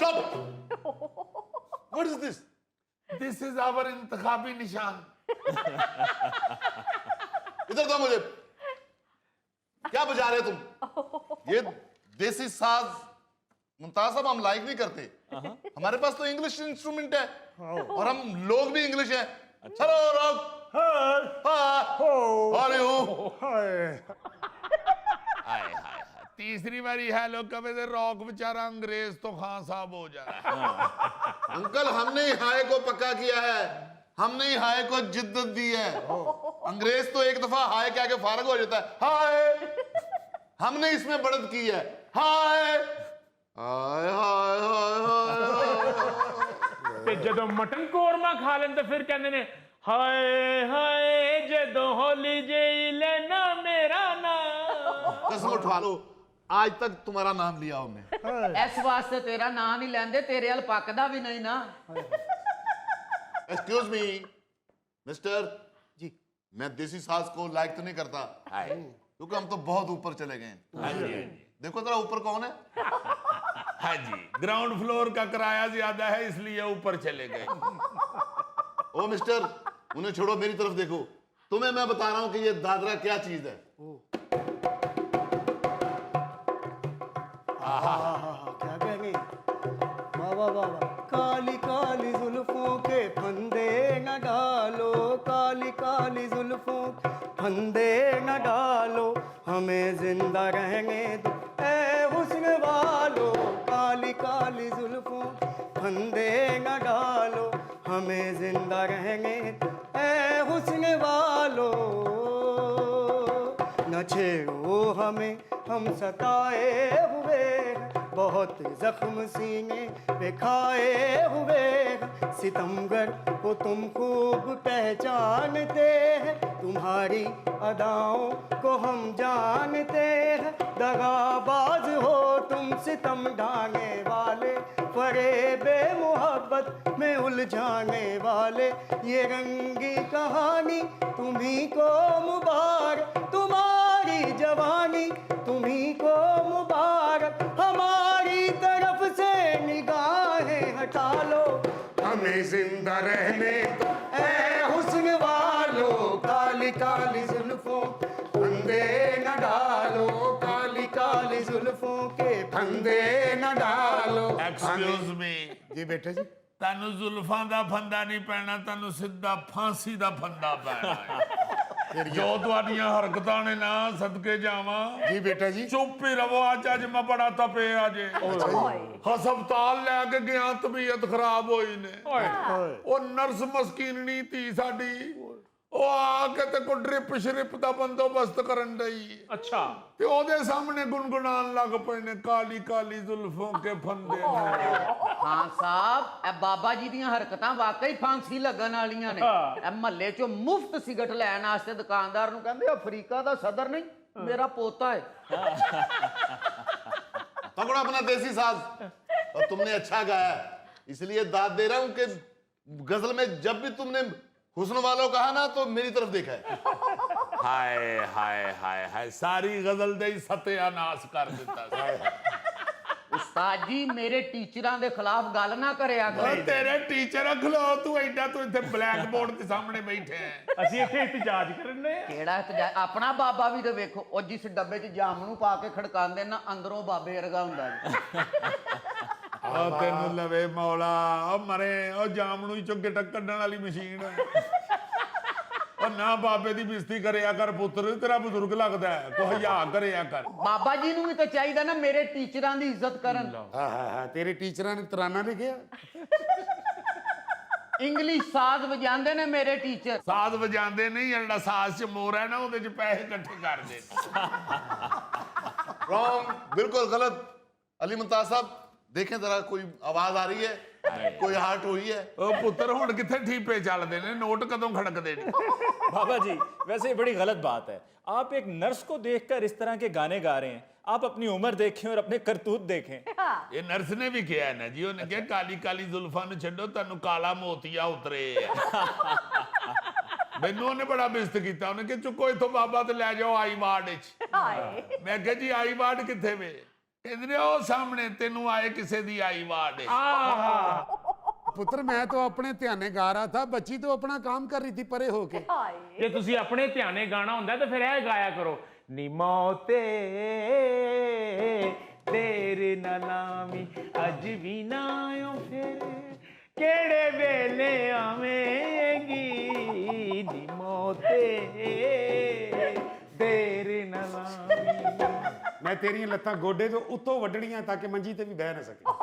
Stop it. What is this? This is our इंतखाबी निशान। इधर दो मुझे। क्या बजा रहे हो तुम? ये देसी साज मुमताज साहब हम लाइक नहीं करते। हमारे पास तो इंग्लिश इंस्ट्रूमेंट है और हम लोग भी इंग्लिश हैं। Hello rock. अरे हो हाय हाय तीसरी बारी हेलो कवे दे रॉक बेचारा अंग्रेज तो खान साहब हो जाए। अंकल हमने ही हाय को पक्का किया है, हमने ही हाय को जिद्दत दी है। अंग्रेज तो एक दफा हाय कह के फारग हो जाता है। हाय हमने इसमें बढ़त की है। हाय हाय हाय हाय ਤੇ ਜਦੋਂ ਮਟਨ ਕੋਰਮਾ ਖਾ ਲੈਣ ਤਾਂ ਫਿਰ ਕਹਿੰਦੇ ਨੇ ਹਾਏ ਹਾਏ ਜਦੋਂ ਹੋਲੀ ਜਿਹੀ ਲੈਣਾ ਮੇਰਾ ਨਾਮ। कसम उठवा लो, आज तक तुम्हारा नाम लिया हमने। इस वास्ते तेरा नाम नहीं लेंदे, तेरे अल पकदा भी नहीं ना। एक्सक्यूज मी मिस्टर जी, मैं देसी साज को लाइक तो नहीं करता क्योंकि हम तो बहुत ऊपर चले गए। हाँ जी देखो जरा ऊपर कौन है। हाँ जी ग्राउंड फ्लोर का किराया ज्यादा है इसलिए ऊपर चले गए। ओ मिस्टर, उन्हें छोड़ो, मेरी तरफ देखो। तुम्हें मैं बता रहा हूं कि ये दादरा क्या चीज है। क्या कहेंगे? वाह वाह वाह वाह। काली काली जुल्फों के फंदे न डालो, काली काली जुल्फों के फंदे न डालो, हमें जिंदा रहने दो ए हुस्न वालो। काली काली जुल्फों के फंदे न डालो, हमें जिंदा रहने दो ए हुस्न वालो। न छेड़ो हमें, हम सताए हुए बहुत जख्म सीने पे खाए हुए। सितमगर को तुम खूब पहचानते हैं, तुम्हारी अदाओं को हम जानते हैं। दगाबाज हो तुम, सितम ढाने वाले, फरेबे मोहब्बत में उलझाने वाले। ये रंगी कहानी तुम्ही को मुबारक, तुम्हारी जवानी तुम्ही को मुबारक। हमारी तरफ से निगाहें हटा लो, हमें जिंदा रहने दो ऐ हुस्न वालो। काली काली जुल्फों फंदे न डालो, काली काली जुल्फों के फंदे न डालो। एक्सक्यूज मी जी बेटे जी। तानू जुल्फां दा फंदा नहीं पैना, तानू सीधा फांसी दा फंदा पैना है। जो तुहाडियां हरकतां ने ना सदके जावां। जी बेटा जी। चुप ही रवो, अज मैं बड़ा तपे अजे। हस्पताल लैके गया, तबीयत खराब होई ने। ओ नर्स मस्कीननी धी साडी ओ आके ते को ड्रिप श्रिप दा बंदोबस्त करन दई। ਅੱਛਾ ते ओदे सामने गुनगुनान लग पए ने काली काली जुल्फों के फंदे ने। खान साहब ए बाबा जी ਦੀਆਂ ਹਰਕਤਾਂ ਵਾਕਈ ਫਾਂਸੀ ਲੱਗਣ ਵਾਲੀਆਂ ਨੇ। ਇਹ ਮਹੱਲੇ ਚੋਂ ਮੁਫਤ ਸਿਗਰਟ ਲੈਣ ਵਾਸਤੇ ਦੁਕਾਨਦਾਰ ਨੂੰ ਕਹਿੰਦੇ ਅਫਰੀਕਾ ਦਾ ਸਦਰ ਨਹੀਂ, ਮੇਰਾ ਪੋਤਾ ਹੈ। पकड़ो अपना देसी साज। और तुमने अच्छा गाया, इसलिए दाद दे रहा हूं कि गजल में जब भी तुमने हुस्न वालों कहा ना तो मेरी तरफ देखा है। हाय हाय हाय हाय सारी गजल दे ही सत्यानाश कर दिता। ਉਸਤਾਦ ਜੀ ਮੇਰੇ ਟੀਚਰਾਂ ਦੇ ਖਿਲਾਫ ਗੱਲ ਨਾ ਕਰਿਆ ओ ਕਰੋ। तेरे टीचर खलो तू एडा तू इथे ब्लैक बोर्ड के सामने बैठे है। ਅਸੀਂ ਇੱਥੇ ਇਤਜਾਜ ਕਰਨ ਦੇ। ਕਿਹੜਾ ਇਤਜਾਜ? ਆਪਣਾ ਬਾਬਾ ਵੀ ਤੇ ਵੇਖੋ, ਉਹ ਜਿਸ ਡੱਬੇ 'ਚ ਜਾਮਨੂੰ ਪਾ ਕੇ ਖੜਕਾਉਂਦੇ ਨਾ, ਅੰਦਰੋਂ ਬਾਬੇ ਵਰਗਾ ਹੁੰਦਾ ਜੀ। ओ तेनू लवे मौला ओ मरे ओ जामनू चो गिटक कड्डण वाली मशीन। ओ ना बाबे दी बेइज्जती करया कर पुत्र, तेरा बुजुर्ग लगदा है, को हया करया कर। ਬਾਬਾ ਜੀ ਨੂੰ ਵੀ ਤਾਂ ਚਾਹੀਦਾ ਨਾ ਮੇਰੇ ਟੀਚਰਾਂ ਦੀ ਇੱਜ਼ਤ ਕਰਨ। हाँ तेरे टीचर ने तराना लिखा। ਇੰਗਲਿਸ਼ ਸਾਜ਼ ਵਜਾਉਂਦੇ ਨੇ ਮੇਰੇ ਟੀਚਰ। साज वजांदे नहीं, जेड़ा साज च मोर है ना ओदे च पैसे इकट्ठे करदे ने। रॉन्ग, बिल्कुल गलत। अली मुमताज साहब देखें जरा, कोई आवाज आ रही है, कोई हार्ट हुई है। ओ पुत्र हुण किथे ठीपे चलदे ने, नोट कदों खड़कदे ने। बाबा जी वैसे ये बड़ी गलत बात है, आप एक नर्स को देखकर इस तरह के गाने गा रहे हैं। आप अपनी उम्र देखें और अपने करतूत देखें। ये नर्स ने भी किया है ना जी, उन्हें कहा काली काली जुल्फां नूं छड्डो, तुहानूं काला मोतिया उतरे। मैनू उन्हें बड़ा बेइज्जत किया, उन्हें कहा चुको इथों बाबा ते लै जाओ आई वार्ड च। मैं कहा जी आई वार्ड किथे वे? ਕਹਿੰਦੇ ਉਹ ਸਾਹਮਣੇ ਤੈਨੂੰ ਆਏ ਕਿਸੇ ਦੀ ਆਈ ਵਾੜ ਹੈ। पुत्र मैं तो अपने ध्याने गा रहा था, बच्ची तो अपना काम कर रही थी परे होके। ਜੇ ਤੁਸੀਂ ਆਪਣੇ ਧਿਆਨੇ ਗਾਣਾ ਹੁੰਦਾ ਤਾਂ ਫਿਰ ਇਹ ਗਾਇਆ ਕਰੋ, ਨੀ ਮੌਤੇ ਤੇਰੇ ਨਾ ਲਾਵੀਂ ਅੱਜ ਵੀ ਨਾ ਆਇਓ ਫਿਰ ਕਿਹੜੇ ਵੇਲੇ ਆਵੇਂਗੀ, ਨੀ ਮੌਤੇ ਤੇਰੇ ਨਾ ਲਾਵੀਂ। मैं तेरी लत्तां गोडे तो उतो वड्डणियां ताकि मंजी ते भी बह ना सके।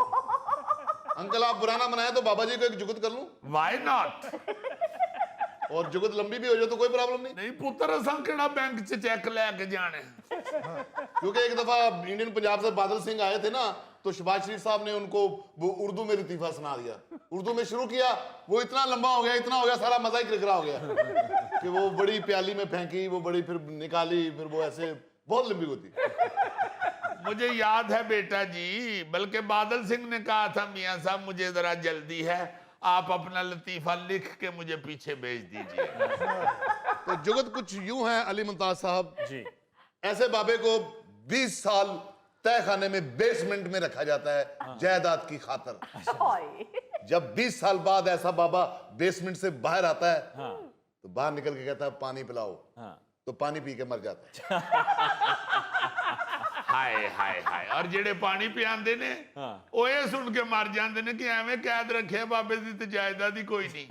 अंकल आप बुरा ना बनाए तो बाबा जी को एक जुगत कर लूं, ਵਾਈ ਨਾਟ? और जुगत लंबी भी हो जाए तो कोई प्रॉब्लम नहीं, ਨਹੀਂ ਪੁੱਤਰ, ਅਸਾਂ ਕਿਹੜਾ ਬੈਂਕ 'ਚ ਚੈੱਕ ਲੈ ਕੇ ਜਾਣੇ। क्योंकि एक दफा इंडियन पंजाब से बादल सिंह आए थे ना, तो शहबाज शरीफ साहब ने उनको वो उर्दू में लतीफा सुना दिया, उर्दू में शुरू किया, वो इतना लंबा हो गया, इतना हो गया, सारा मजा ही किरकिरा हो गया कि वो बड़ी प्याली में फेंकी, वो बड़ी फिर निकाली, फिर वो ऐसे बहुत लंबी होती। मुझे याद है बेटा जी, बल्कि बादल सिंह ने कहा था, मियां साहब मुझे जरा जल्दी है, आप अपना लतीफा लिख के मुझे पीछे भेज दीजिए। तो जुगत कुछ यूं है अली मुमताज साहब जी। ऐसे बाबे को 20 साल तय खाने में बेसमेंट में रखा जाता है जायदाद की खातर। जब 20 साल बाद ऐसा बाबा बेसमेंट से बाहर आता है, तो बाहर निकल के कहता है पानी पिलाओ, तो पानी पी के मर जाता है। हाय हाय हाय। और जेड़े पानी पियाते ने वो ये सुन के मर जाते ने कि एवें कैद रखे बाबे दी ते जायदाद ही कोई नहीं।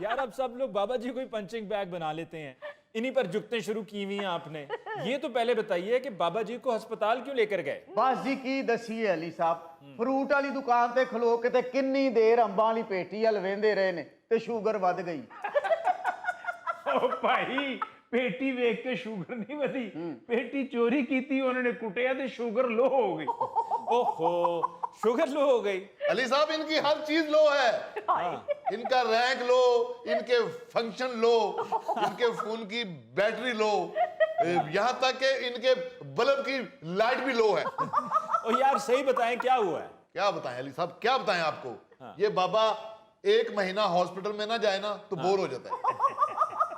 यार अब सब लोग बाबा जी को ही पंचिंग बैग बना लेते हैं, इन्हीं पर जुगतें शुरू की हुई हैं आपने। ये तो पहले बताइए कि बाबा जी को अस्पताल क्यों लेकर गए? बस जी की दसीए अली साहब, फ्रूट वाली दुकान ते खलो के ते किन्नी देर अंबां वाली पेटी हल वेंदे रहे ने ते शुगर वध गई। ओ भाई पेटी वेख के शुगर नहीं वधी, पेटी चोरी की थी उन्होंने कुटिया तो शुगर लो हो गई। ओहो, शुगर लो हो गई। अली साहब इनकी हर चीज लो है, इनका रैंक लो, इनके फंक्शन लो, इनके फोन की बैटरी लो, यहां तक कि इनके बल्ब की लाइट भी लो है। और यार सही बताएं क्या हुआ है? क्या बताएं अली साहब, क्या बताएं आपको? ये बाबा 1 महीना हॉस्पिटल में ना जाए ना तो बोर हो जाता है।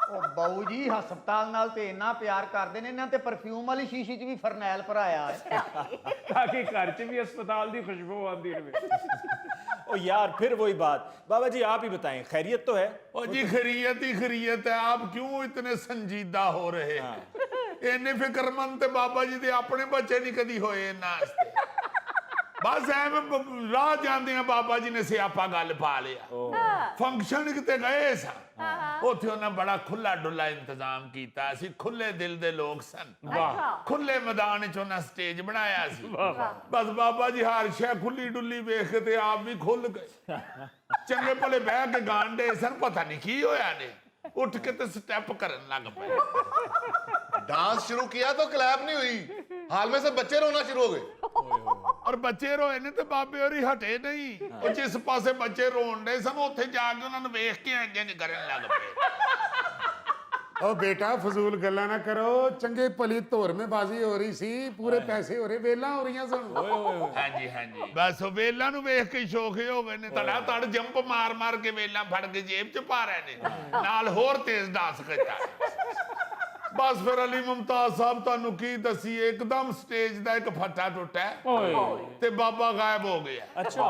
ਉਹ ਬਾਊ ਜੀ ਹਸਪਤਾਲ ਨਾਲ ਤੇ ਇੰਨਾ ਪਿਆਰ ਕਰਦੇ ਨੇ, ਇਹਨਾਂ ਤੇ ਪਰਫਿਊਮ ਵਾਲੀ ਸ਼ੀਸ਼ੀ 'ਚ ਵੀ ਫਰਨੈਲ ਭਰਾਇਆ ਹੈ ताकि घर च भी अस्पताल की खुशबू आती रहे। ओ यार फिर वही बात, बाबा जी आप ही बताएं, खैरियत तो है? और जी खैरियत ही खैरियत है, आप क्यों इतने संजीदा हो रहे हैं? इन्ने फिक्रमंद ते बाबा जी दे अपने बच्चे नहीं कदी होए इन्ना हस्ते। बस एवें राह जांदे हैं बाबा जी ने सियापा गल पा लिया। फंक्शन किते गए सा, उत्थे उन्हें बड़ा खुला डुला इंतजाम कीता, असी खुले दिल दे लोग सन, खुले मैदान च उन्हें स्टेज बनाया सी। बस बाबा जी हर शै खुली डुली वेख के ते आप भी खुल गए, चंगे भले बह के गान डे सन, पता नहीं की होया ने उठ के ते स्टेप करन लग पे। डांस शुरू किया तो क्लैप नहीं हुई, हाल में से बच्चे रोना शुरू हो गए। और बच्चे रोए ने ते बाबे होरी हटे नहीं, और जिस पासे बच्चे रोन डे सन उत्थे जाके उन्होंने वेख के इंज करन लग पे। ओ बेटा फजूल गल्ला ना करो, चंगे भली धोर में बाजी हो रही सी, पूरे पैसे हो रहे, वेला हो रही सन। हाँ जी हाँ जी, बस वेला नु वेख के शौक हो गए ने, तड़ा तड़ जंप मार मार के वेला फड़ के जेब च पा रहे ने, नाल होर तेज डांस करता। बस फिर अली मुमताज साहब तानू की दसी, एकदम स्टेज दा एक फट्टा टुटा ते बाबा गायब हो गया। अच्छा,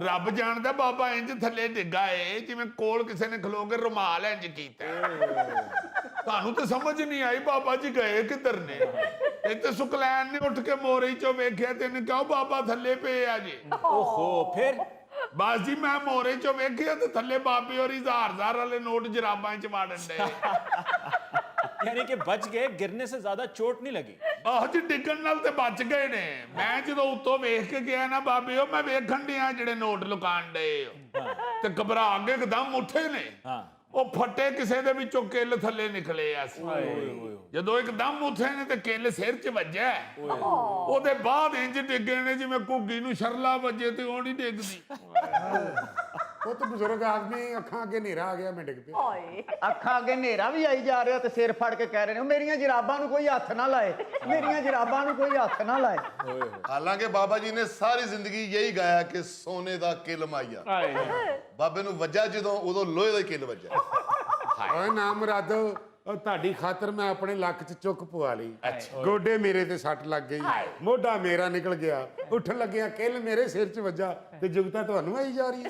रब जानदा बाबा इंज थले डिगा है जिवें कोल किसी ने खलो के रुमाल इंज कीता। तानू तो समझ नहीं आई बाबा जी गए किधर ने। इत्ते सुकलैन ने उठ के मोरी चो वेख्या ते इन्हें कहा बाबा थले पे आ जी। ओहो, फिर? बस जी मैं मोरे चो वेख्या ते थले बाबे और 1000 वाले नोट जराबां च वाड़न डे। यानी कि बच गए, गिरने से ज्यादा चोट नहीं लगी? आह जी डिगन नाल ते बच गए ने। मैं जो उत्तों वेख के गया ना बाबे ओ, मैं वेखण दिया जेड़े नोट लुकान डे ते घबरा के एकदम उठे ने। ਉਹ ਫੱਟੇ ਕਿਸੇ ਦੇ ਵਿੱਚੋਂ ਕਿੱਲ ਥੱਲੇ ਨਿਕਲੇ ਆ ਸੀ। ਜਦੋਂ ਇੱਕਦਮ ਉਥੇ ਨੇ ਤੇ ਕਿੱਲ ਸਿਰ 'ਚ ਵੱਜਿਆ, ਉਹਦੇ ਬਾਅਦ ਇੰਜ ਡਿੱਗੇ ਨੇ ਜਿਵੇਂ ਘੁੱਗੀ ਨੂੰ ਸ਼ਰਲਾ ਵੱਜੇ ਤੇ ਉਹ ਨਹੀਂ ਡਿੱਗਦੀ। ਉਹ ਤਾਂ ਬਜ਼ੁਰਗ ਆਦਮੀ ਅੱਖਾਂ ਅੱਗੇ ਹਨੇਰਾ ਆ ਗਿਆ, ਮੈਂ ਡਿੱਗ ਪਿਆ। ਅੱਖਾਂ ਅੱਗੇ ਹਨੇਰਾ ਵੀ ਆਈ ਜਾ ਰਿਹਾ ਤੇ ਸਿਰ ਫੜ ਕੇ ਕਹਿ ਰਹੇ ਨੇ ਮੇਰੀਆਂ ਜਰਾਬਾਂ ਨੂੰ ਕੋਈ ਹੱਥ ਨਾ ਲਾਏ, ਮੇਰੀਆਂ ਜਰਾਬਾਂ ਨੂੰ ਕੋਈ ਹੱਥ ਨਾ ਲਾਏ। हालांकि बाबा जी ने सारी जिंदगी यही गाया कि सोने दा किल माइया। बाबे नू वज्जा जदों उदों लोहे दा किल वज्जा। ਓਏ ਨਾ ਮੁਰਾਦੋ, ਉਹ ਤੁਹਾਡੀ ਖਾਤਰ ਮੈਂ ਆਪਣੇ ਲੱਕ 'ਚ ਚੁੱਕ ਪਵਾ ਲਈ ਗੋਡੇ ਮੇਰੇ ਤੇ ਸੱਟ ਲੱਗ ਗਈ ਮੋਢਾ ਮੇਰਾ ਨਿਕਲ ਗਿਆ ਉੱਠਣ ਲੱਗਿਆ ਕਿੱਲ ਮੇਰੇ ਸਿਰ 'ਚ ਵੱਜਾ ਤੇ ਜੁਗਤਾ ਤੁਹਾਨੂੰ ਆਈ ਜਾ ਰਹੀ ਹੈ।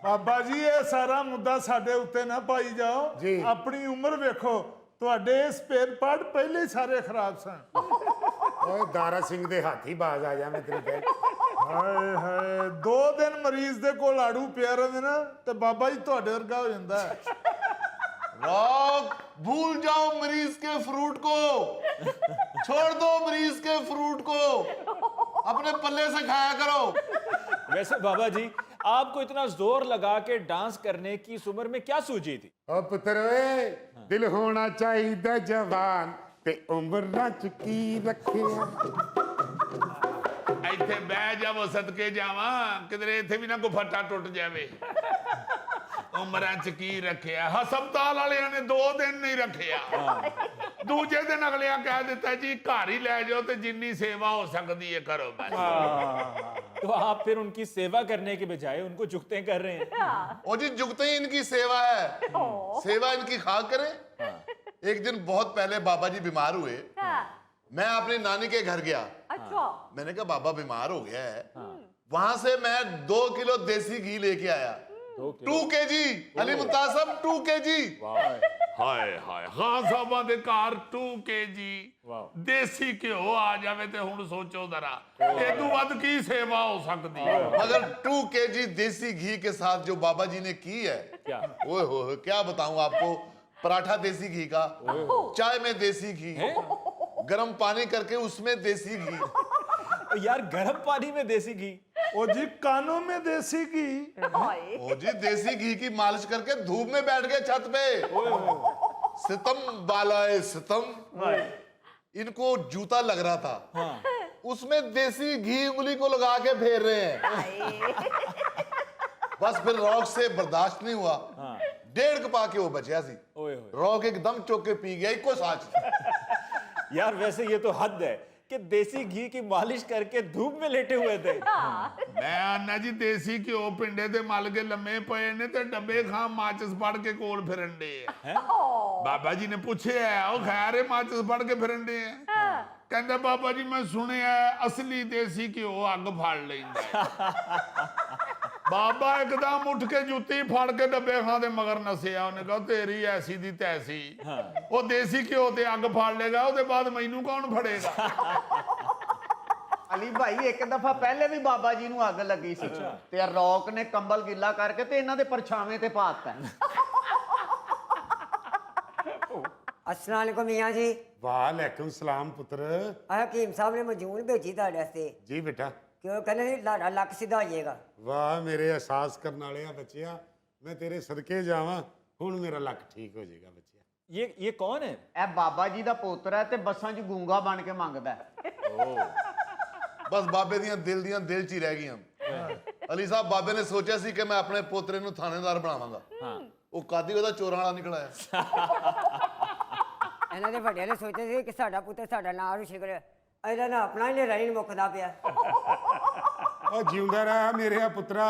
ਬਾਬਾ ਜੀ ਇਹ ਸਾਰਾ ਮੁੱਦਾ ਸਾਡੇ ਉੱਤੇ ਨਾ ਪਾਈ ਜਾਓ ਜੀ। ਆਪਣੀ ਉਮਰ ਵੇਖੋ, ਤੁਹਾਡੇ ਸਪੇਅਰ ਪਾਰਟ ਪਹਿਲੇ ਹੀ ਸਾਰੇ ਖਰਾਬ ਸਨ। ਓਏ ਦਾਰਾ ਸਿੰਘ ਦੇ ਹਾਥੀ ਬਾਜ਼ ਆ ਜਾ ਮੈਂ ਤੇਰੀ ਕਹਿ ਹਾਏ ਹਾਏ 2 ਦਿਨ ਮਰੀਜ਼ ਦੇ ਕੋਲ ਆੜੂ ਪਿਆ ਰਹਿੰਦੇ ਨਾ ਤੇ ਬਾਬਾ ਜੀ ਤੁਹਾਡੇ ਵਰਗਾ ਹੋ ਜਾਂਦਾ ਹੈ। रॉक भूल जाओ मरीज के फ्रूट को, छोड़ दो मरीज के फ्रूट को, अपने पल्ले से खाया करो। वैसे बाबा जी आपको इतना जोर लगा के डांस करने की इस उम्र में क्या सूझी थी? ਓ ਪੁੱਤਰ ਓਏ ਦਿਲ ਹੋਣਾ ਚਾਹੀਦਾ ਜਵਾਨ ਤੇ ਉਮਰ ਨਾ ਚੁੱਕੀ ਰੱਖਿਆ। ਇੱਥੇ ਬਹਿ ਜਾਵੋ ਸਦਕੇ ਜਾਵਾਂ, ਕਿਧਰੇ ਇੱਥੇ ਵੀ ਨਾ ਕੋ ਫੱਟਾ ਟੁੱਟ ਜਾਵੇ। ਉਮਰਾਂ ਚ ਕੀ ਰੱਖਿਆ, ਹਸਪਤਾਲ ਵਾਲਿਆਂ ਨੇ 2 ਦਿਨ ਨਹੀਂ ਰੱਖਿਆ, ਦੂਜੇ ਦਿਨ ਅਗਲਿਆਂ ਕਹਿ ਦਿੱਤਾ ਜੀ ਘਰ ਹੀ ਲੈ ਜਾਓ ਤੇ ਜਿੰਨੀ ਸੇਵਾ ਹੋ ਸਕਦੀ ਹੈ ਕਰੋ ਬਸ। तो आप फिर उनकी सेवा करने के बजाय उनको जुगते कर रहे हैं। और जी जुगते ही इनकी सेवा है, सेवा इनकी खा करें। एक दिन बहुत पहले बाबा जी बीमार हुए, मैं अपनी नानी के घर गया। अच्छा। मैंने कहा बाबा बीमार हो गया है, वहां से मैं 2 किलो देसी घी लेके आया। 2 kg अली मुमताज साहब 2 kg। ਹਾਏ ਹਾਏ ਖਾਨ ਸਾਹਿਬਾਂ ਦੇ ਘਰ 2 kg ਦੇਸੀ ਘਿਓ ਆ ਜਾਵੇ ਤੇ ਹੁਣ ਸੋਚੋ ਜ਼ਰਾ ਇਹ ਤੋਂ ਵੱਧ ਕੀ ਸੇਵਾ ਹੋ ਸਕਦੀ ਹੈ। मगर 2 kg देसी घी के साथ जो बाबा जी ने की है, क्या? ओए हो क्या बताऊं आपको। पराठा देसी घी का, चाय में देसी घी, गर्म पानी करके उसमें देसी घी। तो यार गर्म पानी में देसी घी, ਉਹ ਜੀ ਕਾਨੋं में देसी घी। हाय। ओ जी देसी घी की मालिश करके धूप में बैठ गए छत पे। सितम बालाए सितम। इनको जूता लग रहा था, उसमें देसी घी उंगली को लगा के फेर रहे हैं। बस फिर रॉक से बर्दाश्त नहीं हुआ, 1.5 कपा के वो बचा सी। ओए होए। रॉक एकदम चौक के पी गया इको साच। यार वैसे ये तो हद है कि देसी घी की मालिश करके धूप में लेटे हुए थे। ਮੈਂ ਆਨਾ ਜੀ ਦੇਸੀ ਘਿਓ ਪਿੰਡੇ ਦੇ ਮਲ ਕੇ ਲੰਮੇ ਪਏ ਨੇ ਤੇ ਡੱਬੇ ਖਾਂ ਮਾਚਿਸ ਫੜ ਕੇ ਕੋਲ ਫਿਰਨ ਦੇ ਆ। ਬਾਬਾ ਜੀ ਨੇ ਪੁੱਛਿਆ ਉਹ ਖੈਰੇ ਮਾਚਿਸ ਫੜ ਕੇ ਫਿਰਨ ਦੇ ਆ। ਕਹਿੰਦਾ ਬਾਬਾ ਜੀ ਮੈਂ ਸੁਣਿਆ ਅਸਲੀ ਦੇਸੀ ਘਿਓ ਅੱਗ ਫੜ ਲੈਂਦਾ ਹੈ। ਬਾਬਾ ਇੱਕਦਮ ਉੱਠ ਕੇ ਜੁੱਤੀ ਫੜ ਕੇ ਡੱਬੇ ਖਾਂ ਦੇ ਮਗਰ ਨਸਿਆ। ਉਹਨੇ ਕਿਹਾ ਤੇਰੀ ਐਸੀ ਦੀ ਤੈਸੀ, ਉਹ ਦੇਸੀ ਘਿਓ ਤੇ ਅੱਗ ਫੜ ਲੇਗਾ ਉਹਦੇ ਬਾਅਦ ਮੈਨੂੰ ਕੌਣ ਫੜੇਗਾ। ਅਲੀ ਭਾਈ ਇੱਕ ਦਫਾ ਪਹਿਲੇ ਵੀ ਬਾਬਾ ਜੀ ਨੂੰ ਅੱਗ ਲੱਗੀ ਸੀ ਤੇ ਰੌਕ ਨੇ ਕੰਬਲ ਗਿੱਲਾ ਕਰਕੇ ਤੇ ਇਹਨਾਂ ਦੇ ਪਰਛਾਵੇਂ ਤੇ ਪਾਤਾ। अस्सलाम वालेकुम मियाँ जी। ਵਾਲੇਕੁਮ ਸਲਾਮ ਪੁੱਤਰ। हकीम साहब ने मजून भेजी ਤੁਹਾਡੇ ਵਾਸਤੇ ਜੀ ਬੇਟਾ। ਕਿ ਉਹ ਕਹਿੰਦੇ ਸੀ ਤੁਹਾਡਾ ਲੱਕ ਸਿੱਧਾ ਹੋ ਜਾਏਗਾ। ਵਾਹ ਮੇਰੇ ਅਹਿਸਾਸ ਕਰਨ ਵਾਲਿਆ ਬੱਚਿਆ, ਮੈਂ ਤੇਰੇ ਸਦਕੇ ਜਾਵਾਂ, ਹੁਣ ਮੇਰਾ ਲੱਕ ਠੀਕ ਹੋ ਜਾਏਗਾ ਬੱਚਿਆ। ये कौन है? ਇਹ ਬਾਬਾ ਜੀ ਦਾ ਪੋਤਰਾ ਹੈ ਤੇ ਬੱਸਾਂ 'ਚ ਗੂੰਗਾ ਬਣ ਕੇ ਮੰਗਦਾ ਹੈ। बस बाबे दियां दिल च ही रह गई। अली साहब बाबे ने सोचा सी कि मैं अपने पोतरे ਨੂੰ थानेदार बनावांगा, ਉਹ ਕਾਦੀ ਉਹਦਾ ਚੋਰਾਂ ਵਾਲਾ ਨਿਕਲਿਆ। ਇਹਨਾਂ ਦੇ ਵੱਡਿਆਂ ਨੇ ਸੋਚਿਆ ਸੀ ਕਿ ਸਾਡਾ ਪੁੱਤਰ ਸਾਡਾ ਨਾਂ ਰੋਸ਼ਨ ਕਰੇ, ਇਹਦਾ ਨਾ ਆਪਣਾ ਹੀ ਨਹੀਂ ਮੁੱਕਦਾ ਪਿਆ। ਉਹ ਜਿਉਂਦਾ ਰਹਿ ਮੇਰਿਆ ਪੁੱਤਰਾ।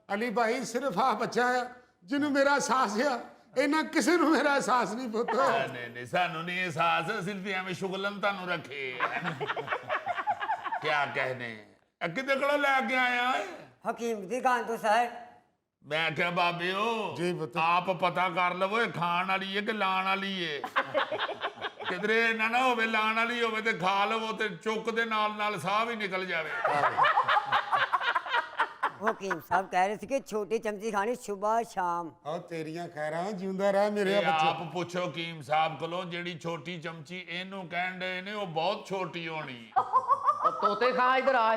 ਅਲੀ ਭਾਈ ਸਿਰਫ ਆ ਬੱਚਾ ਹੈ ਜਿਹਨੂੰ ਮੇਰਾ ਅਹਿਸਾਸ ਆ, ਇਹਨਾਂ ਕਿਸੇ ਨੂੰ ਮੇਰਾ ਅਹਿਸਾਸ ਨਹੀਂ ਪੁੱਤ। ਨਹੀਂ ਨਹੀਂ ਸਾਨੂੰ ਨਹੀਂ ਅਹਿਸਾਸ, ਸਿਰਫ ਐਵੇਂ ਸ਼ੁਗਲਨ ਤੁਹਾਨੂੰ ਰੱਖੇ। ਕਿਆ ਕਹਿਨੇ ਕਿਤੇ ਕੋਲ ਲੈ ਕੇ ਆਇਆ ਏ? ਹਕੀਮ ਦੀ ਗਾਂ ਤੋਂ ਸਰ ਮੈਂ ਕਿਹਾ ਬਾਬਿਓ ਜੀ ਪੁੱਤ। ਆਪ ਪਤਾ ਕਰ ਲਵੋ ਇਹ ਖਾਣ ਵਾਲੀ ਏ ਕਿ ਲਾਣ ਵਾਲੀ ਏ। ਕਿਧਰੇ ਨਾ ਨਾ ਹੋਵੇ ਲਾਣ ਵਾਲੀ ਹੋਵੇ ਤੇ ਖਾ ਲਵੋ ਤੇ ਚੁੱਕ ਦੇ ਨਾਲ ਨਾਲ ਸਾਹ ਵੀ ਨਿਕਲ ਜਾਵੇ। ਹਕੀਮ ਸਾਹਿਬ ਕਹਿ ਰਹੇ ਸੀ ਕਿ ਛੋਟੀ ਚਮਚੀ ਖਾਣੀ ਸਵੇਰ ਸ਼ਾਮ। ਉਹ ਤੇਰੀਆਂ ਖੈਰਾਂ, ਜਿਉਂਦਾ ਰਹਿ ਮੇਰਿਆ ਇਹ ਬੱਚਾ। ਆਪ ਪੁੱਛੋ ਹਕੀਮ ਸਾਹਿਬ ਕੋਲੋਂ ਜਿਹੜੀ ਛੋਟੀ ਚਮਚੀ ਇਹਨੂੰ ਕਹਿਣ ਦੇ ਨੇ ਉਹ ਬਹੁਤ ਛੋਟੀ ਹੋਣੀ। ਉਹ ਤੋਤੇ ਖਾਂ ਇਧਰ ਆ।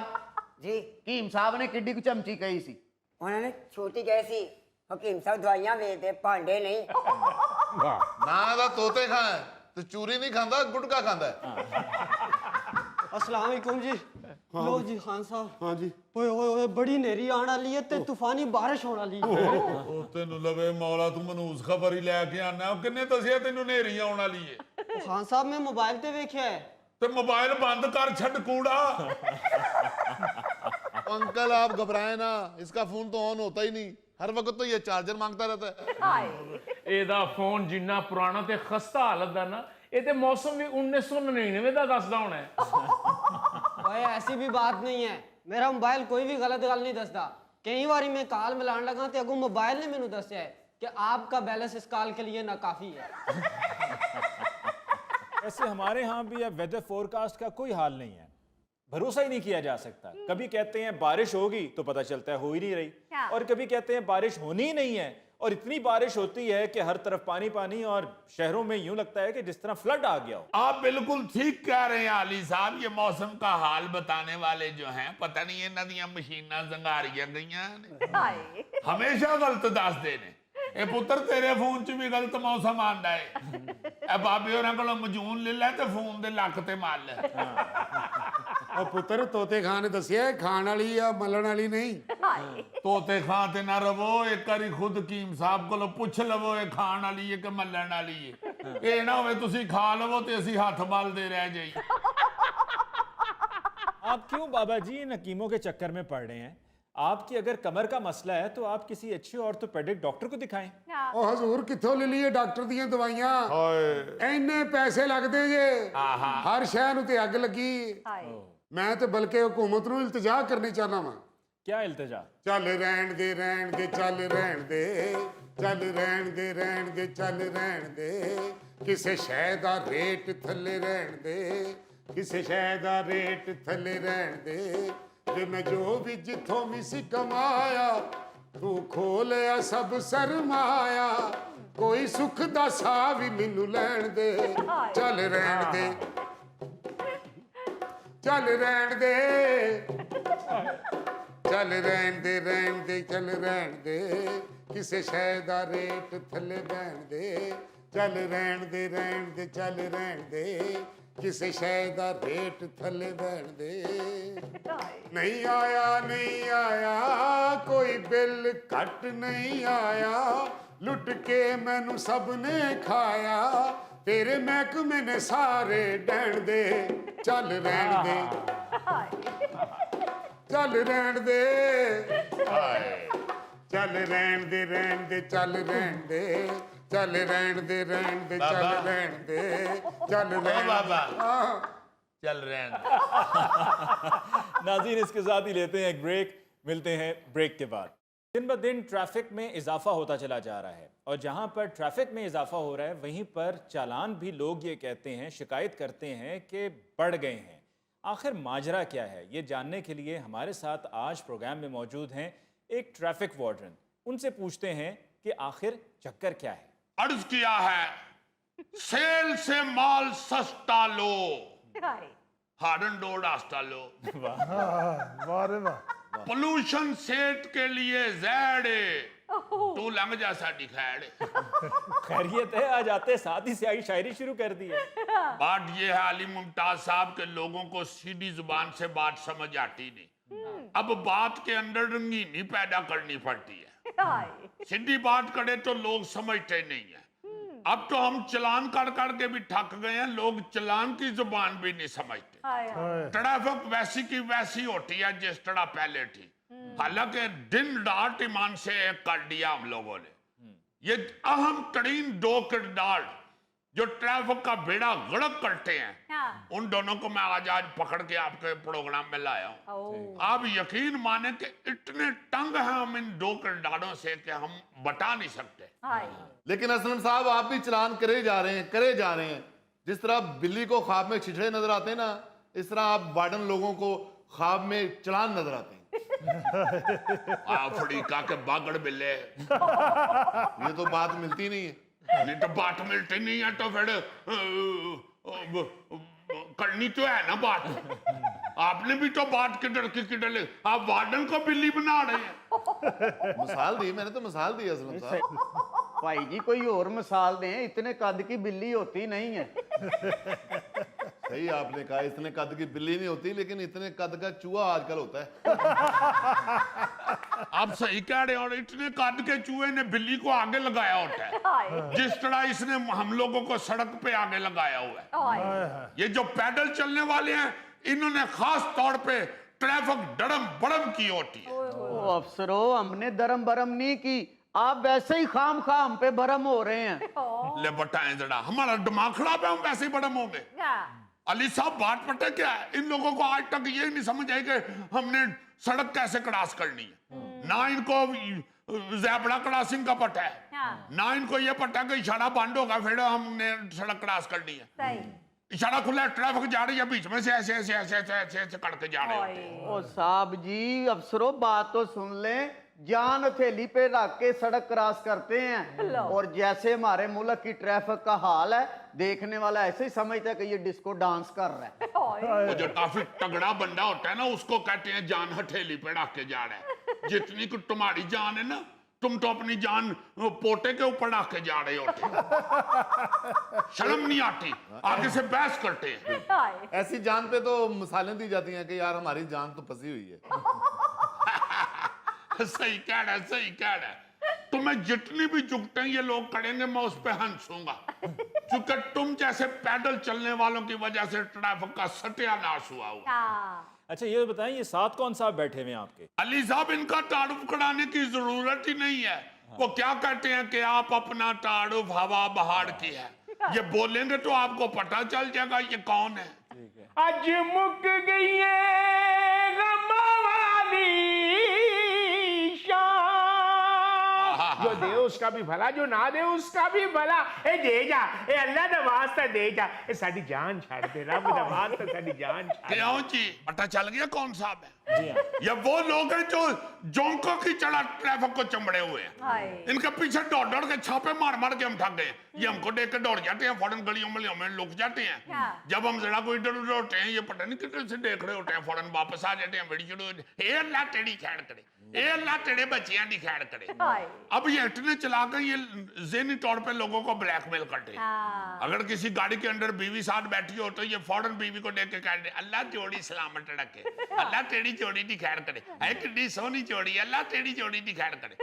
ਜੀ ਹਕੀਮ ਸਾਹਿਬ ਨੇ ਕਿੱਡੀ ਕੁ ਚਮਚੀ ਕਹੀ ਸੀ? ਉਹਨਾਂ ਨੇ ਛੋਟੀ ਕਹੀ ਸੀ। ਹਕੀਮ ਸਾਹਿਬ ਦਵਾਈਆਂ ਵੇਚਦੇ, ਭਾਂਡੇ ਨਹੀਂ। ਨਾ ਇਹਦਾ ਤੋਤੇ ਖਾਂ ਹੈ ਤੇ ਚੂਰੀ ਨਹੀਂ ਖਾਂਦਾ, ਗੁਟਕਾ ਖਾਂਦਾ ਹੈ। अस्सलाम वालेकुम जी। लो जी खान साहब। हाँ जी। ओए ओए ओए बड़ी नेरी आने वाली है ते तूफानी बारिश होने वाली है। ਉਹ ਤੈਨੂੰ ਲਵੇ ਮੌਲਾ ਤੂੰ ਮਨੂਸ ਖਬਰ ਹੀ ਲੈ ਕੇ ਆਣਾ। ਉਹ ਕਿੰਨੇ ਦੱਸਿਆ ਤੈਨੂੰ ਨੇਰੀ ਆਉਣ ਵਾਲੀ ਏ? ओ खान साहब मैं मोबाइल ते वेख्या है। ਤੇ ਮੋਬਾਈਲ ਬੰਦ ਕਰ ਛੱਡ ਕੂੜਾ। अंकल आप घबराए ना, इसका फोन तो ऑन होता ही नहीं, हर वक्त तो ये चार्जर मांगता रहता है। हाय। ਇਹਦਾ ਫੋਨ ਜਿੰਨਾ ਪੁਰਾਣਾ ਤੇ ਖਸਤਾ ਹਾਲਤ ਦਾ ਨਾ, ਇਹ ਤੇ ਮੌਸਮ ਵੀ 1999 ਦਾ ਦੱਸਦਾ ਹੋਣਾ ਹੈ। भाई ऐसी भी बात नहीं है, मेरा मोबाइल कोई भी गलत गल नहीं दसदा। कई बारी मैं कॉल मिलान लगा तो अगों मोबाइल ने मैनू दस्या है कि आपका बैलेंस इस कॉल के लिए नाकाफी है। ऐसे हमारे यहाँ भी अब वेदर फोरकास्ट का कोई हाल नहीं है, भरोसा ही नहीं किया जा सकता। कभी कहते हैं बारिश होगी तो पता चलता है हो ही नहीं रही, और कभी कहते हैं बारिश होनी ही नहीं है, और इतनी बारिश होती है कि हर तरफ पानी पानी, और शहरों में यूं लगता है कि जिस तरह फ्लड आ गया हो। आप बिल्कुल ठीक कह रहे हैं अली साहब। ये मौसम का हाल बताने वाले जो हैं, पता नहीं इन्हां दियां मशीनां जंगारियां गईयां ने, हमेशा गलत दसदे ने। ए पुत्र तेरे फोन च भी गलत मौसम आंदा है, ए बाबे होरां कोलों मजून ले लै ते फोन दे लक ते मार ले। ਉਹ ਪੁੱਤਰ ਤੋਤੇ ਖਾਂ ਨੇ ਦੱਸਿਆ ਇਹ ਖਾਣ ਵਾਲੀ ਆ ਮਲਣ ਵਾਲੀ ਨਹੀਂ। ਤੋਤੇ ਖਾਂ ਤੇ ਨਾ ਰਵੋ, ਇੱਕ ਵਾਰੀ ਖੁਦ ਕੀਮ ਸਾਹਿਬ ਕੋਲੋਂ ਪੁੱਛ ਲਵੋ ਇਹ ਖਾਣ ਵਾਲੀ ਹੈ ਕਿ ਮੱਲਣ ਵਾਲੀ ਹੈ। ਇਹ ਨਾ ਹੋਵੇ ਤੁਸੀਂ ਖਾ ਲਵੋ ਤੇ ਅਸੀਂ ਹੱਥ ਮਲਦੇ ਰਹਿ ਜਾਈਏ। आप क्यों बाबा जी इन हकीमों के चक्कर में पड़ रहे हैं? आपकी अगर कमर का मसला है तो आप किसी अच्छे ऑर्थोपेडिक डॉक्टर को दिखाएं। ਉਹ ਹਜ਼ੂਰ ਕਿੱਥੋਂ ਲੈ ਲਈਏ ਡਾਕਟਰ ਦੀਆਂ ਦਵਾਈਆਂ? ਇੰਨੇ ਪੈਸੇ ਲੱਗਦੇ ਜੇ, ਹਰ ਸ਼ਹਿਰ ਨੂੰ ਤੇ ਅੱਗ ਲੱਗੀ। ਮੈਂ ਤੇ ਬਲਕਿ ਹਕੂਮਤ ਨੂੰ ਇਲਤਜਾ ਕਰਨੀ ਚਾਹਨਾ ਵਾਂ। क्या इल्तिजा? ਚੱਲ ਰਹਿਣ ਦੇ ਰਹਿਣ ਦੇ ਚੱਲ ਰਹਿਣ ਦੇ, ਚੱਲ ਰਹਿਣ ਦੇ ਰਹਿਣ ਦੇ ਚੱਲ ਰਹਿਣ ਦੇ, ਕਿਸੇ ਸ਼ੈ ਦਾ ਰੇਟ ਥੱਲੇ ਰਹਿਣ ਦੇ, ਕਿਸੇ ਸ਼ੈ ਦਾ ਰੇਟ ਥੱਲੇ ਰਹਿਣ ਦੇ। ਤੇ ਮੈਂ ਜੋ ਵੀ ਜਿੱਥੋਂ ਵੀ ਸੀ ਕਮਾਇਆ, ਤੂੰ ਖੋਲਿਆ ਸਭ ਸਰਮਾਇਆ, ਕੋਈ ਸੁੱਖ ਦਾ ਸਾਹ ਵੀ ਮੈਨੂੰ ਲੈਣ ਦੇ। ਚੱਲ ਰਹਿਣ ਦੇ, ਚੱਲ ਰਹਿਣ ਦੇ, ਚੱਲ ਰਹਿਣ ਦੇ ਰਹਿਣ ਦੇ ਚੱਲ ਰਹਿਣ ਦੇ, ਕਿਸੇ ਸ਼ੈ ਦਾ ਰੇਟ ਥੱਲੇ ਬਹਿਣ ਦੇ। ਚੱਲ ਰਹਿਣ ਦੇ ਰਹਿਣ ਦੇ ਚੱਲ ਰਹਿਣ ਦੇ, ਕਿਸੇ ਸ਼ੈ ਦਾ ਰੇਟ ਥੱਲੇ ਬਹਿਣ ਦੇ। ਨਹੀਂ ਆਇਆ ਨਹੀਂ ਆਇਆ ਕੋਈ ਬਿੱਲ ਘੱਟ ਨਹੀਂ ਆਇਆ, ਲੁੱਟ ਕੇ ਮੈਨੂੰ ਸਭ ਨੇ ਖਾਇਆ, ਤੇਰੇ ਮਹਿਕਮੇ ਨੇ ਸਾਰੇ ਡੈਣ ਦੇ। ਚੱਲ ਰਹਿਣ ਦੇ, ਚੱਲ ਰਹਿਣ ਦੇ, ਚੱਲ ਰਹਿਣ ਦੇ ਰਹਿਣ ਦੇ ਚੱਲ ਰਹਿਣ ਦੇ, ਚੱਲ ਰਹਿਣ ਦੇ ਰਹਿਣ ਦੇ ਚੱਲ ਰਹਿਣ ਦੇ, ਚੱਲ ਰਹਿਣ बाबा हाँ। चल रहे हैं। नाज़रीन, इसके साथ ही लेते हैं एक ब्रेक, मिलते हैं ब्रेक के बाद। दिन ब दिन ट्रैफिक में इजाफा होता चला जा रहा है, और जहां पर ट्रैफिक में इजाफा हो रहा है वहीं पर चालान भी लोग ये कहते हैं, शिकायत करते हैं कि बढ़ गए हैं। आखिर माजरा क्या है, ये जानने के लिए हमारे साथ आज प्रोग्राम में मौजूद हैं एक ट्रैफिक वार्डन। उनसे पूछते हैं कि आखिर चक्कर क्या है। अर्ज किया है सेल से माल सस्ता लो, हार्डन डोर रास्ता लो, पोल्यूशन सेट के लिए ज़ैड, तू लंघ जा साडी खैड़। खैरियत है, आज आते साथ ही स्याही शायरी शुरू कर दी है। बात ये है अली मुमताज साहब के लोगों को सीधी जुबान से बात समझ आती नहीं, अब बात के अंदर रंगीनी पैदा करनी पड़ती है। सीधी बात करे तो लोग समझते नहीं है। अब तो हम चलान कर के भी थक गए हैं, लोग चलान की जुबान भी नहीं समझते। ट्रैफिक वैसी की वैसी होती है जिस तरह पहले थी, हालांकि दिन रात ईमान से एक कर दिया हम लोगों ने। ये अहम तरीन दो किरदार जो ट्रैफिक का बेड़ा गर्क करते हैं, उन दोनों को मैं आज पकड़ के आपके प्रोग्राम में लाया हूँ। आप यकीन माने कि इतने तंग हैं हम इन दो किरदारों से कि हम बता नहीं सकते। लेकिन असलम साहब, आप भी चलान करे जा रहे हैं, करे जा रहे हैं। जिस तरह बिल्ली को ख्वाब में छिछड़े नजर आते हैं ना, इस तरह आप वार्डन लोगों को ख्वाब में चलान नजर आते हैं। अफ्रीका के बागड़ बिल्ले, ये तो बात मिलती नहीं है। नहीं तो बात मिलती नहीं है तो फिर करनी तो है ना बात। आपने भी तो बात किधर की किधर, आप वार्डन को बिल्ली बना रहे हैं। मिसाल दी, मैंने तो मिसाल दी असलम साहब। भाई जी कोई और मिसाल दें, इतने कद की बिल्ली होती नहीं है। सही आपने कहा, इतने कद की बिल्ली नहीं होती, लेकिन इतने कद का चूहा आजकल होता है। आप सही कह रहे हैं, और इतने कद के चूहे ने बिल्ली को आगे लगाया होता है, जिस तरह इसने हम लोगों को सड़क पे आगे लगाया हुआ है। ये जो पैदल चलने वाले हैं, इन्होंने खास तौर पे ट्रैफिक डरम बड़म की होती है। ओ अफसरों, हमने दरम बरम नहीं की, आप वैसे ही खाम खाम पे भरम हो रहे हैं। ले बताएं जरा, हमारा दिमाग खराब है, हम वैसे ही बड़म होंगे। अली साहब बात पता क्या है, इन लोगों को आज तक ये नहीं समझ आई कि हमने सड़क कैसे क्रॉस करनी है। ना इनको ज़ेब्रा क्रॉसिंग का पता है, ना इनको ये पता है कि इशारा बंद होगा फिर हमने सड़क क्रॉस करनी है। इशारा खुला है, ट्रैफिक जा रही है, बीच में से ऐसे ऐसे ऐसे ऐसे ऐसे ऐसे करके जा रहे होते हैं। ओ साहब जी, अफसरों बात तो सुन लें। जान हथेली पे रख के सड़क क्रॉस करते हैं, और जैसे हमारे मुल्क की ट्रैफिक का हाल है, देखने वाला ऐसे ही समझता है कि ये डिस्को डांस कर रहा है। वो जो काफी तगड़ा बंदा होता है ना, उसको कहते हैं जान हथेली पे रख के जा रहा है। जितनी कुछ तुम्हारी जान है ना, तुम तो अपनी जान पोटे के ऊपर रख के जा रहे होते हो। शर्म नहीं आती, आगे से बहस करते हैं। ऐसी जान पे तो मिसालें दी जाती हैं कि यार हमारी जान तो फंसी हुई है। सही कह रहा है, सही कह रहा है। तुम्हें जितनी भी जुगतें ये लोग करेंगे, मैं उस पे हंसूंगा, क्योंकि तुम जैसे पैदल चलने वालों की वजह से ट्रैफिक का सत्यानाश हुआ हुआ। अच्छा ये बताएं, ये साथ कौन साहब बैठे हुए हैं आपके? अली साहब, इनका तारुफ कराने की जरूरत ही नहीं है। वो क्या कहते हैं कि आप अपना तारुफ हवा बहार की है, ये बोलेंगे तो आपको पता चल जाएगा ये कौन है। आज मुक गई है गम वाली शाम, जो दे उसका भी भला, जो ना दे उसका भी भला। ए दे जा, ए अल्लाह दा वास्ता दे जा, ए साडी जान छाड़ दे, रब दा वास्ता साडी जान छाड़। क्यों जी, पता चल गया कौन साहब है? जी हाँ। ये वो लोग हैं जो जोंकों की चढ़ा ट्रैफिक को चमड़े हुए हैं। इनके पीछे दौड़ दौड़ के छापे मार मार के हम थक गए। ये हमको देख के दौड़ जाते हैं, फौरन गलियों में लुक जाते हैं। जब हम जरा को इधर उधर होते हैं, ये पता नहीं कितने से देख रहे होते हैं, फौरन वापस आ जाते हैं। बड़ी शुरू ए अल्लाह तेरी खैर करे, ए अल्लाह तेरे बच्चियां दी खैर करे। अब ये इतने चला कर ये ज़हनी तौर पे लोगों को ब्लैकमेल करते हैं। अगर किसी गाड़ी के अंदर बीवी साथ बैठी हो तो ये फौरन बीवी को देख के कह दे, अल्लाह जोड़ी सलामत रखे, अल्लाह तेरी जोड़ी दी खैर करे, है कितनी सोहनी जोड़ी, अल्लाह तेरी जोड़ी दी खैर करे।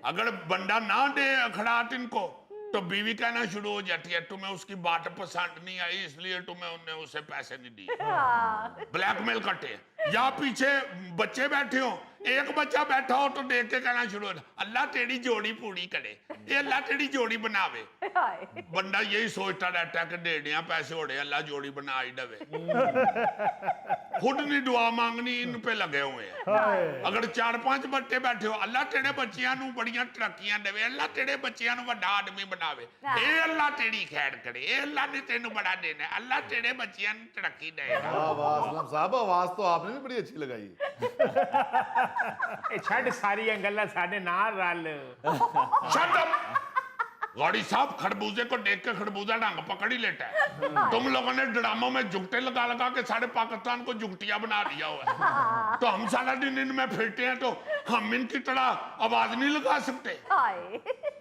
अगर बंदा ना दे अखड़ाट इनको, तो बीवी कहना शुरू हो जाती है, तुम्हें उसकी बात पसंद नहीं आई इसलिए तुम्हें उन्हें उसे पैसे नहीं दिए। ब्लैकमेल करते हैं। या पीछे बच्चे बैठे हो, एक बच्चा बैठा हो तो देख के कहना शुरू हो, अल्लाह तेरी जोड़ी पूरी करे, ये अल्लाह तेरी जोड़ी बनावे। बंदा यही सोचता रहता है कि दे दिया पैसे होड़े, अल्लाह जोड़ी बना ही दवे। खुद नहीं दुआ मांगनी, इन पे लगे हुए हैं। अगर 4-5 बच्चे बैठे हो, अल्लाह तेरे बच्चियां नू बड़ियां तरक्कियां देवे, अल्लाह तेरे बच्चियां नू बड़ा आदमी बनावे, ए अल्लाह तेरी खैर करे, ए अल्लाह ने तेनू बड़ा देना, अल्लाह तेरे बच्चियां नू तरक्की देगा। वाह वाह असलम साहब, आवाज तो आपने भी बड़ी अच्छी लगाई है। ए छड़ सारियां गल्लां साडे नाल रल। Shut up! गौड़ी साहब, खरबूजे को देख के खरबूजा रंग पकड़ ही लेता है। तुम लोगों ने ड्रामों में जुगटे लगा लगा के सारे पाकिस्तान को जुगटिया बना दिया हुआ है। तो हम सारा दिन इनमें फिरते हैं, तो हम इनकी तरह आवाज नहीं लगा सकते।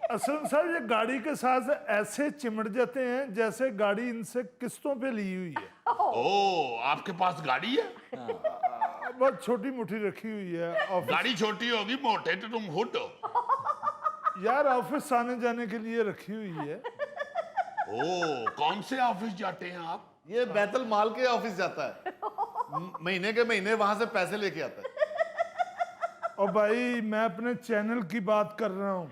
असलम साहब, ये गाड़ी के साथ ऐसे चिमट जाते हैं जैसे गाड़ी इनसे किस्तों पे ली हुई है। ओ, आपके पास गाड़ी है? बहुत छोटी मोटी रखी हुई है। ऑफिस गाड़ी छोटी होगी, मोटे तो तुम खुद हो। यार ऑफिस आने जाने के लिए रखी हुई है। ओ, कौन से ऑफिस जाते हैं आप? ये बैतुल माल के ऑफिस जाता है, महीने के महीने वहां से पैसे लेके आता है। और भाई मैं अपने चैनल की बात कर रहा हूँ।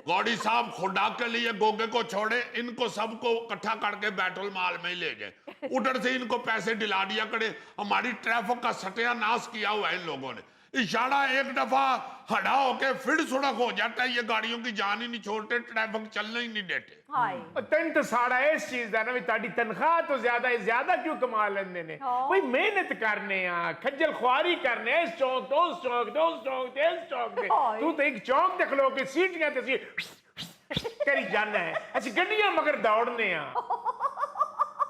गौड़ी साहब, खुदा के लिए गोगे को छोड़े, इनको सबको इकट्ठा करके बैतुल माल में ही ले जाए। उधर से इनको पैसे दिला दिया करे। हमारी ट्रैफिक का सत्यानाश किया हुआ है इन लोगों ने। इशारा एक दफा हड़ा होके फिर सुड़क हो जाता है, ये गाड़ियों की जान ही नहीं छोड़ते, ट्रैफिक चलने ही नहीं देते। तन तो सारा इस चीज का ना भी ताड़ी तनख्वाह तो ज्यादा क्यों कमा लेंदे ने। भाई मेहनत करने आ, खज्जल ख्वारी करने, इस चौक तो उस चौक तो उस चौक ते इस चौक ते। तू तो एक चौक ते खलो के सीटियां ते करी जाना है, असि गड्डियां मगर दौड़ने आ।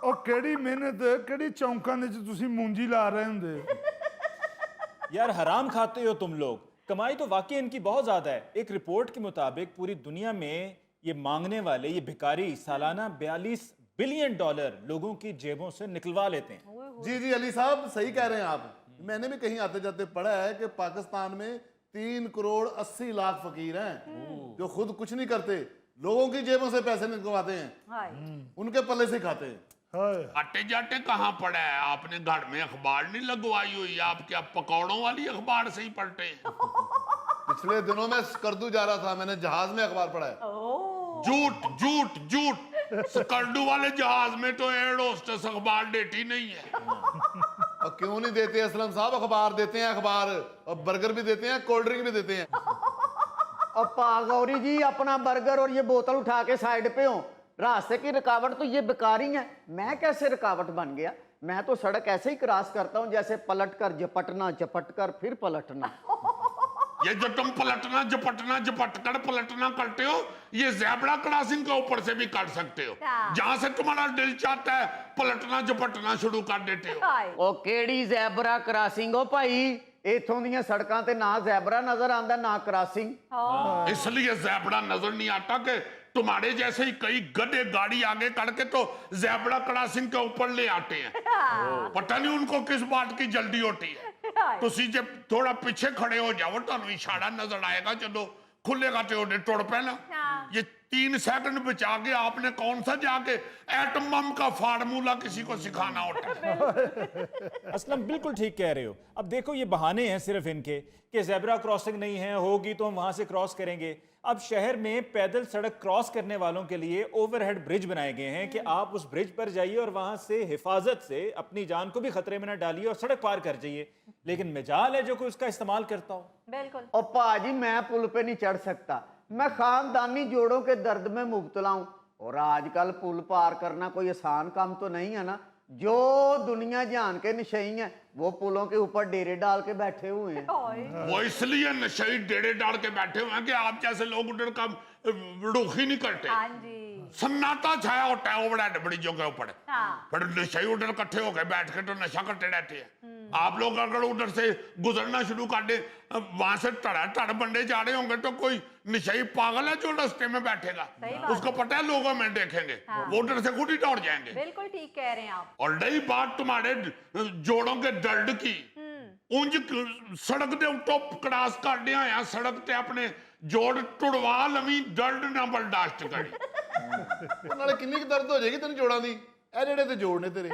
और केड़ी मेहनत, केड़ी चौंकां दे च तुसी मूंजी ला रहे हुंदे। यार हराम खाते हो तुम लोग। कमाई तो वाकई इनकी बहुत ज्यादा है। एक रिपोर्ट के मुताबिक पूरी दुनिया में ये मांगने वाले, ये भिखारी सालाना $42 बिलियन लोगों की जेबों से निकलवा लेते हैं। जी जी अली साहब, सही कह रहे हैं आप। मैंने भी कहीं आते जाते पढ़ा है कि पाकिस्तान में 3 करोड़ 80 लाख फकीर हैं जो खुद कुछ नहीं करते, लोगों की जेबों से पैसे निकलवाते हैं, उनके पल्ले से खाते हैं। आटे जाटे कहाँ पड़ा है? आपने घर में अखबार नहीं लगवाई हुई? आप क्या पकौड़ों वाली अखबार से ही पढ़ते हैं? पिछले दिनों में स्कर्दू जा रहा था, मैंने जहाज में अखबार पढ़ा है। झूठ झूठ झूठ, स्कर्दू वाले जहाज में तो एयर होस्टेस अखबार देती नहीं है। और क्यों नहीं देते असलम साहब? अखबार देते हैं, अखबार, और बर्गर भी देते हैं, कोल्ड ड्रिंक भी देते हैं। अब पागौरी जी अपना बर्गर और ये बोतल उठा के साइड पे हो, रास्ते की रुकावट तो ये बेकारी है। मैं कैसे रुकावट बन गया? मैं तो सड़क ऐसे ही क्रॉस करता हूँ जैसे पलट कर झपटना, झपट कर फिर पलटना। ये जो तुम पलटना झपटना झपटकर पलटना करते हो, ये ज़ेब्रा क्रॉसिंग के ऊपर से भी कर सकते हो। जहां से तुम्हारा दिल चाहता है पलटना झपटना शुरू कर देते हो। ओ केड़ी ज़ेब्रा क्रॉसिंग हो भाई? इथों ਦੀਆਂ सड़कों ते ना ज़ेब्रा नजर आंदा ना क्रॉसिंग। इसलिए ज़ेब्रा नजर नहीं आता कि तुम्हारे जैसे ही कई गधे गाड़ी आगे करके तो ज़ेब्रा क्रॉसिंग के ऊपर ले आते हैं। पता नहीं उनको किस बात की जल्दी होती है। तुसी जब थोड़ा पीछे खड़े हो जाओ तो इशारा नजर आएगा, चलो खुलेगा तो टुड़ पैना। ये 3 सेकंड बचा के आपने कौन सा जाके एटम बम का फार्मूला किसी को सिखाना होता है। असलम बिल्कुल ठीक कह रहे हो। अब देखो ये बहाने हैं सिर्फ इनके कि ज़ेब्रा क्रॉसिंग नहीं है, होगी तो हम वहां से क्रॉस करेंगे। अब शहर में पैदल सड़क क्रॉस करने वालों के लिए ओवरहेड ब्रिज बनाए गए हैं कि आप उस ब्रिज पर जाइए और वहां से हिफाजत से अपनी जान को भी खतरे में न डालिए और सड़क पार कर जाइए। लेकिन मजाल है जो कोई उसका इस्तेमाल करता हो। बिल्कुल। और पाजी मैं पुल पे नहीं चढ़ सकता, मैं खानदानी जोड़ों के दर्द में मुब्तला हूं। और आजकल पुल पार करना कोई आसान काम तो नहीं है ना। जो दुनिया जान के नशई है वो पुलों के ऊपर डेरे डाल के बैठे हुए हैं। वो इसलिए नशे डेरे डाल के बैठे हुए हैं कि आप जैसे लोग उधर का रुख ही नहीं करते। हाँ जी। सन्नाटा छाया होता है ओवरहेड ब्रिजों के ऊपर। हाँ। पर नशे उधर इकट्ठे होकर बैठ के तो नशा करते रहते हैं। आप लोग अगर उधर से गुजरना शुरू कर दे, वहां से तड़ बंडे जा रहे होंगे तो कोई नशई पागल है जो रास्ते में बैठेगा, उसको पता है लोगों में देखेंगे। हाँ। वो उधर से खुद ही दौड़ जाएंगे। बिल्कुल ठीक कह रहे हैं आप। और रही बात तुम्हारे जोड़ों के दर्द की, उंज सड़क दे टॉप क्रॉस कर दिया या सड़क ते अपने जोड़ टुड़वा लवी, दर्द ना बर्दाश्त करी। नाले किन्नी की दर्द हो जाएगी तेन जोड़ां दी? ए जेड़े ते जोड़ ने तेरे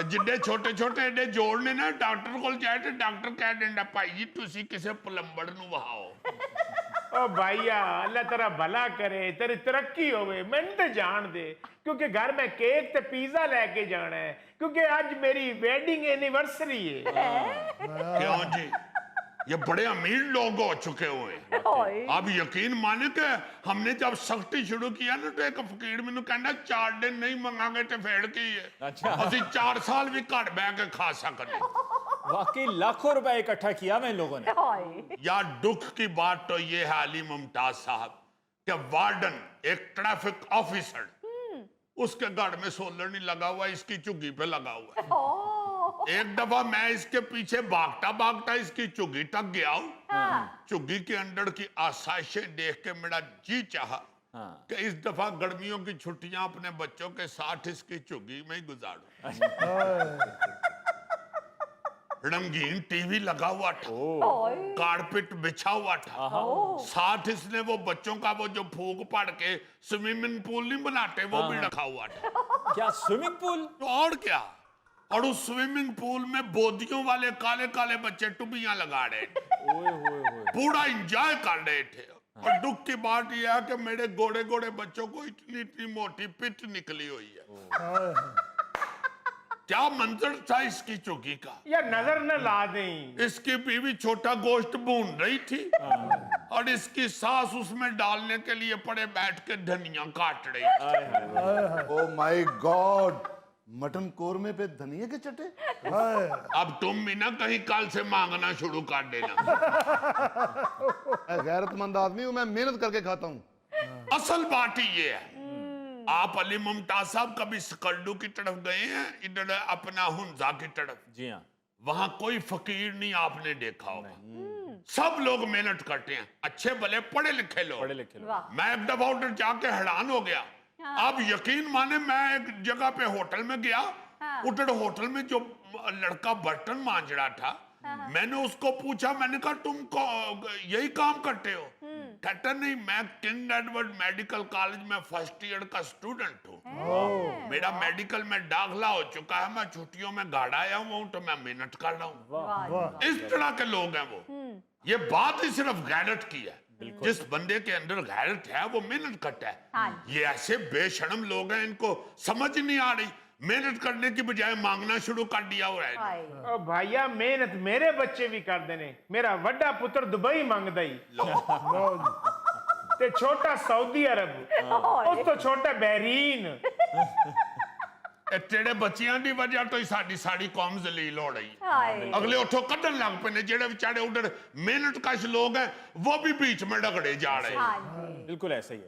जिड्डे छोटे छोटे एडे जोड़ ने ना, डॉक्टर कोल जाए तो डॉक्टर कह देंदा भाई जी तुसी किसे प्लंबर नु वहाओ। ओ भाईया अल्लाह तेरा भला करे, तेरी तरक्की होवे। मैंने तो जान दे, क्योंकि घर में केक ते पिज्जा लेके जाना है, क्योंकि आज मेरी वेडिंग एनिवर्सरी है। क्यों जी? ये बड़े अमीर लोग हो चुके हुए। अब यकीन माने कि हमने जब सख्ती शुरू किया ना तो एक फकीर मैनू कहना 4 दिन नहीं मंगांगे तो फेड़ की है। अच्छा। असि 4 साल भी घर बह के खा सकते। वाकई लाखों रुपए इकट्ठा किया मैं इन लोगों ने। यार दुख की बात तो ये है अली मुमताज साहब कि वार्डन एक ट्रैफिक ऑफिसर, उसके घर में सोलर नहीं लगा हुआ, इसकी चुग्गी पे लगा हुआ है। एक दफा मैं इसके पीछे भागता भागता इसकी चुग्गी तक गया हूँ। चुग्गी के अंदर की आसाइशें देख के मेरा जी चाहा कि इस दफा गर्मियों की छुट्टियां अपने बच्चों के साथ इसकी चुग्गी में ही गुजारूं। रंगीन टीवी लगा हुआ था, कारपेट बिछा हुआ था, साथ इसने वो बच्चों का वो जो फूक पड़ के स्विमिंग पूल नहीं बनाते वो भी रखा हुआ था। क्या स्विमिंग पूल? तो और क्या, और उस स्विमिंग पूल में बोदियों वाले काले काले बच्चे टुबियां लगा रहे थे, पूरा एंजॉय कर रहे थे। और दुख की बात यह है कि मेरे गोड़े गोड़े बच्चों को इतनी इतनी मोटी पिट निकली हुई है। क्या मंजर था इसकी चुकी का। यार नजर न ला दें। इसकी बीवी छोटा गोश्त भून रही थी और इसकी सास उसमें डालने के लिए पड़े बैठ के धनिया काट रही थी। ओ माय गॉड, मटन कोरमे पे धनिया के चटे। अब तुम भी ना कहीं कल से मांगना शुरू कर देना। गैरतमंद आदमी हूं मैं, मेहनत करके खाता हूं। असल बात ही ये है, आप अली मुमताज साहब कभी स्कर्दू की तरफ गए हैं, इधर अपना हुंजा की तरफ? जी हाँ। वहां कोई फकीर नहीं आपने देखा होगा, सब लोग मेहनत करते हैं, अच्छे भले पढ़े लिखे लोग। पढ़े लिखे लोग। मैं एक दफा उधर जाके हैरान हो गया। आप यकीन माने मैं एक जगह पे होटल में गया, उधर होटल में जो लड़का बर्तन मांज रहा था, मैंने उसको पूछा, मैंने कहा तुम यही काम करते हो? कहता नहीं, मैं किंग एडवर्ड मेडिकल कॉलेज में फर्स्ट ईयर का स्टूडेंट हूँ, मेरा मेडिकल में दाखिला हो चुका है, मैं छुट्टियों में घर आया हुआ हूँ तो मैं मेहनत कर रहा हूँ। इस तरह के लोग हैं वो। ये बात ही सिर्फ गैरत की है। जिस बंदे के अंदर गैरत है वो मेहनत करता है। ये ऐसे बेशर्म लोग हैं, इनको समझ नहीं आ रही, मेहनत करने की बजाय मांगना शुरू कर दिया हो रहा है। ओ भाईया मेहनत मेरे बच्चे भी कर देने। मेरा वड्डा पुत्र दुबई मंगदा ही ते छोटा सऊदी अरब, उस तो छोटा बहरीन। तेरे बच्चियां की वजह तो ही साडी कौम जलील हो रही है। अगले उठो कदन लग पे ने, जेड़े बेचारे उधर मेहनत कश लोग हैं वो भी बीच में डगड़े जा रहे हैं। बिल्कुल ऐसा ही है।